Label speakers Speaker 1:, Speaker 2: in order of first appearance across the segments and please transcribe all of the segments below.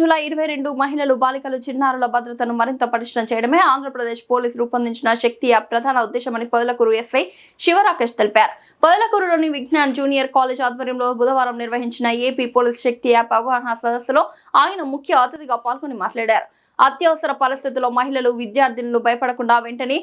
Speaker 1: July 22 మహిళలు బాలికలు చిన్నారుల భద్రతను మరింత పటిష్టం చేయడమే ఆంధ్రప్రదేశ్ పోలీసు రూపొందించిన శక్తి యాప్ ప్రధాన ఉద్దేశమని పొదలకూరు ఎస్ఐ శివరాకేష్ తెలిపారు. పొదలకూరులోని విజ్ఞాన్ జూనియర్ కాలేజ్ ఆధ్వర్యంలో బుధవారం నిర్వహించిన ఏపీ పోలీస్ శక్తి యాప్ అవగాహన సదస్సులో ఆయన ముఖ్య అతిథిగా పాల్గొని మాట్లాడారు. అత్యవసర పరిస్థితుల్లో మహిళలు విద్యార్థినులు భయపడకుండా వెంటనే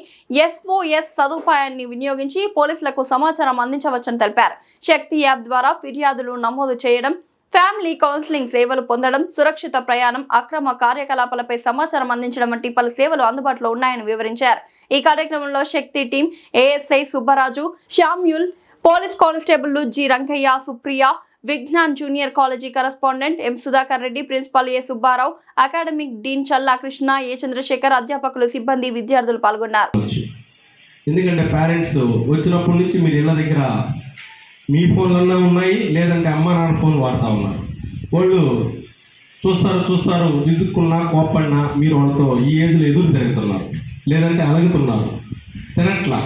Speaker 1: SOS సదుపాయాన్ని వినియోగించి పోలీసులకు సమాచారం అందించవచ్చని తెలిపారు. శక్తి యాప్ ద్వారా ఫిర్యాదులు నమోదు చేయడం, ఫ్యామిలీ కౌన్సిలింగ్ సేవలు పొందడం, సురక్షిత ప్రయాణం, అక్రమ కార్యకలాపాలపై సమాచారం అందించడం వంటి పలు సేవలు అందుబాటులో ఉన్నాయని వివరించారు. ఈ కార్యక్రమంలో Shakti team ASI Subbaraju, Samuel, police constable G Rangayya, Supriya, Vignan junior college correspondent M Sudhakar Reddy, principal A Subbarao, academic dean Challa Krishna, A Chandrasekhar, అధ్యాపకులు, సిబ్బంది, విద్యార్థులు పాల్గొన్నారు.
Speaker 2: ఎందుకంటే పేరెంట్స్ వచ్చినప్పటి నుంచి మీరు ఇళ్ళ దగ్గర మీ ఫోన్లన్నా ఉన్నాయి, లేదంటే అమ్మ నాన్న ఫోన్ వాడుతూ ఉన్నారు. వాళ్ళు చూస్తారు విసుక్కున్నా కోప్పడినా మీరు వాళ్ళతో ఈ ఏజ్లో ఎదురు తిరుగుతున్నారు, లేదంటే అలుగుతున్నారు, తినట్లా.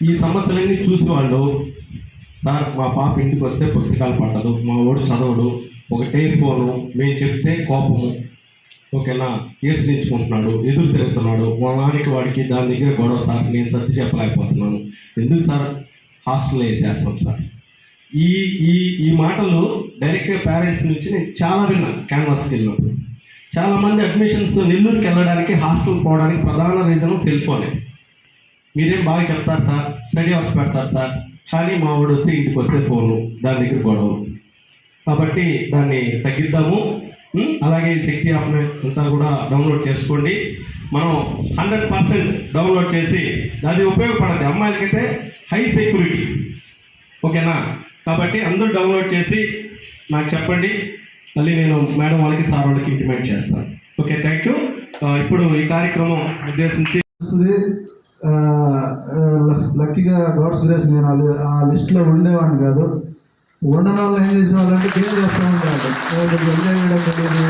Speaker 2: ఈ సమస్యలన్నీ చూసి వాళ్ళు, సార్ మా పాప ఇంటికి వస్తే పుస్తకాలు పట్టదు, మా వాడు చదవడు, ఒకటే ఫోను, మేము చెప్తే కోపము, ఓకేనా, ఏసు నేర్చుకుంటున్నాడు, ఎదురు తిరుగుతున్నాడు, వానికి వాడికి దాని దగ్గర గొడవ, సార్ నేను సర్ది చెప్పలేకపోతున్నాను, ఎందుకు సార్ హాస్టల్లో వేసేస్తాం సార్. ఈ మాటలు డైరెక్ట్గా పేరెంట్స్ నుంచి నేను చాలా విన్నాను. క్యాన్వాస్కి వెళ్ళినప్పుడు చాలామంది అడ్మిషన్స్ నెల్లూరుకి వెళ్ళడానికి, హాస్టల్ పోవడానికి ప్రధాన రీజన్ సెల్ ఫోనే. మీరేం బాగా చెప్తారు సార్, స్టడీ అవర్స్ పెడతారు సార్, కానీ మా వాడు వస్తే ఇంటికి వస్తే ఫోను, దాని దగ్గర గొడవ. కాబట్టి దాన్ని తగ్గిద్దాము. అలాగే శక్తి యాప్ని అంతా కూడా డౌన్లోడ్ చేసుకోండి. మనం 100% డౌన్లోడ్ చేసి అది ఉపయోగపడద్ది. అమ్మాయిలకైతే హై సెక్యూరిటీ, ఓకేనా. కాబట్టి అందరూ డౌన్లోడ్ చేసి నాకు చెప్పండి, మళ్ళీ నేను మేడం వాళ్ళకి, సార్ వాళ్ళకి ఇంటిమేట్ చేస్తాను. Okay, thank you. ఇప్పుడు ఈ కార్యక్రమం ఉద్దేశించి
Speaker 3: లక్కీగా గాడ్స్ గ్రేస్ నేను ఆ లిస్ట్లో ఉండేవాడిని కాదు. ఉండని వాళ్ళు ఏం చేసేవాళ్ళంటే గేమ్ చేస్తూ ఉండేవాళ్ళు. ఎంజాయ్ చేయడం తెలియదు,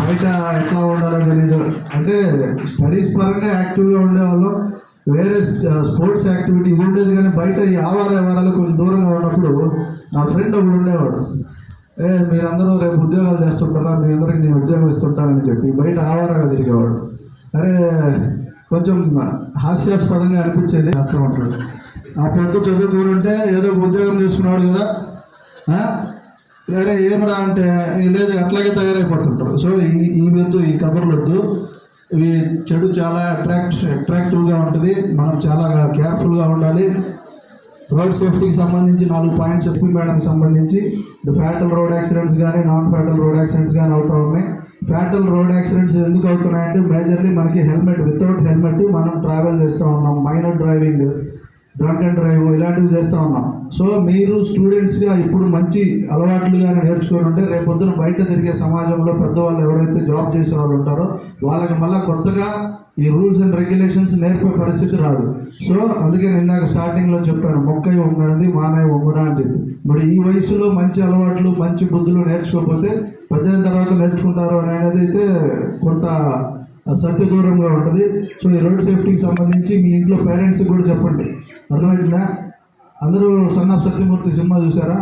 Speaker 3: బయట ఎట్లా ఉండాలో తెలీదు. అంటే స్టడీస్ పరంగా యాక్టివ్గా ఉండేవాళ్ళు, వేరే స్పోర్ట్స్ యాక్టివిటీ ఇది ఉండేది. కానీ బయట ఈ ఆవారాలు కొంచెం దూరంగా ఉన్నప్పుడు నా ఫ్రెండ్ ఒకడు ఉండేవాడు. మీరందరూ రేపు ఉద్యోగాలు చేస్తుంటారా, మీ అందరికి నేను ఉద్యోగం ఇస్తుంటానని చెప్పి బయట ఆవారాగా తిరిగేవాడు. అరే కొంచెం హాస్యాస్పదంగా అనిపించేది. చేస్తూ ఉంటాడు. ఆ పెద్ద చదువుకుంటే ఏదో ఒక ఉద్యోగం చేసుకున్నాడు కదా, వేరే ఏమరా అంటే లేదు, అట్లాగే తయారైపోతుంటారు. సో ఈ వద్దు, ఈ కబుర్లు వద్దు. ఇవి చెడు చాలా అట్రాక్టివ్గా ఉంటుంది. మనం చాలా కేర్ఫుల్గా ఉండాలి. రోడ్ సేఫ్టీకి సంబంధించి 4 పాయింట్స్ ఎస్పీ మేడంకి సంబంధించి ఫ్యాటల్ రోడ్ యాక్సిడెంట్స్ కానీ, నాన్ ఫ్యాటల్ రోడ్ యాక్సిడెంట్స్ కానీ అవుతూ ఉన్నాయి. ఫ్యాటల్ రోడ్ యాక్సిడెంట్స్ ఎందుకు అవుతున్నాయంటే మేజర్లీ మనకి వితౌట్ హెల్మెట్ మనం ట్రావెల్ చేస్తూ ఉన్నాం, minor driving, drunk and drive ఇలాంటివి చేస్తూ ఉన్నాం. సో మీరు స్టూడెంట్స్గా ఇప్పుడు మంచి అలవాట్లుగా నేర్చుకొని ఉంటే రేపొద్దున బయట తిరిగే సమాజంలో పెద్దవాళ్ళు ఎవరైతే జాబ్ చేసే వాళ్ళు ఉంటారో వాళ్ళకి మళ్ళీ కొత్తగా ఈ రూల్స్ అండ్ రెగ్యులేషన్స్ నేర్పే పరిస్థితి రాదు. సో అందుకే నేను ఇందాక స్టార్టింగ్లో చెప్పాను, మొక్కై వంగనది మానయ్య వంగున అని చెప్పి. మరి ఈ వయసులో మంచి అలవాట్లు, మంచి బుద్ధులు నేర్చుకోకపోతే పెద్దల తర్వాత నేర్చుకుంటారు అనేది అయితే కొంత సత్య దూరంగా ఉంటుంది. సో ఈ రోడ్ సేఫ్టీకి సంబంధించి మీ ఇంట్లో పేరెంట్స్కి కూడా చెప్పండి. అర్థమవుతుందా? అందరూ సన్ ఆఫ్ సత్యమూర్తి సినిమా చూసారా?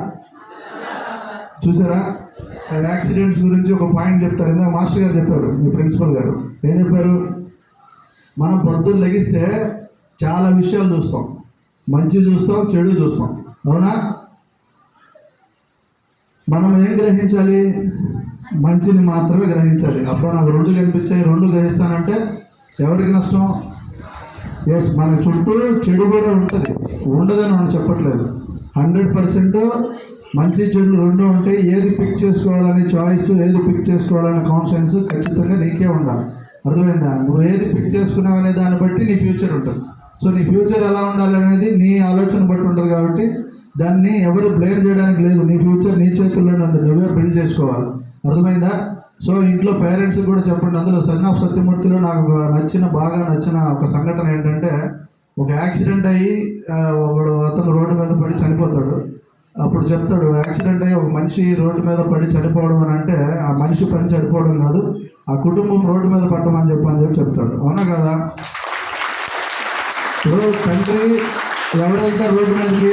Speaker 3: యాక్సిడెంట్స్ గురించి ఒక పాయింట్ చెప్తారు. ఇందాక మాస్టర్ గారు చెప్పారు, మీ ప్రిన్సిపల్ గారు ఏం చెప్పారు? మనం పొద్దున్న లెగిస్తే చాలా విషయాలు చూస్తాం, మంచి చూస్తాం, చెడు చూస్తాం, అవునా? మనం ఏం గ్రహించాలి? మంచిని మాత్రమే గ్రహించాలి. అబ్బా నాకు 2 కనిపించాయి, 2 గ్రహిస్తానంటే ఎవరికి నష్టం? ఎస్, మన చుట్టూ చెడు కూడా ఉంటుంది, ఉండదని మనం చెప్పట్లేదు. 100% మంచి చెడులు 2 ఉంటాయి. ఏది పిక్ చేసుకోవాలని చాయిస్, ఏది పిక్ చేసుకోవాలనే కాన్షియన్స్ ఖచ్చితంగా నీకే ఉండాలి. అర్థమైందా? నువ్వు ఏది పిక్ చేసుకున్నావు అనే దాన్ని బట్టి నీ ఫ్యూచర్ ఉంటుంది. సో నీ ఫ్యూచర్ ఎలా ఉండాలనేది నీ ఆలోచన బట్టి ఉంటుంది. కాబట్టి దాన్ని ఎవరు బ్లేమ్ చేయడానికి లేదు. నీ ఫ్యూచర్ నీ చేతుల్లోనే ఉంది, నువ్వే బిల్డ్ చేసుకోవాలి. అర్థమైందా? సో ఇంట్లో పేరెంట్స్ కూడా చెప్పండి. అందులో సన్ ఆఫ్ సత్యమూర్తిలో నాకు బాగా నచ్చిన ఒక సంఘటన ఏంటంటే, ఒక యాక్సిడెంట్ అయ్యి అతను రోడ్డు మీద పడి చనిపోతాడు. అప్పుడు చెప్తాడు, యాక్సిడెంట్ అయ్యి ఒక మనిషి రోడ్డు మీద పడి చనిపోవడం అని అంటే ఆ మనిషి పని చనిపోవడం కాదు, ఆ కుటుంబం రోడ్డు మీద పట్టమని చెప్పి చెప్తాడు. అవునా కదా? తండ్రి ఎవరైతే రోడ్డు మీదకి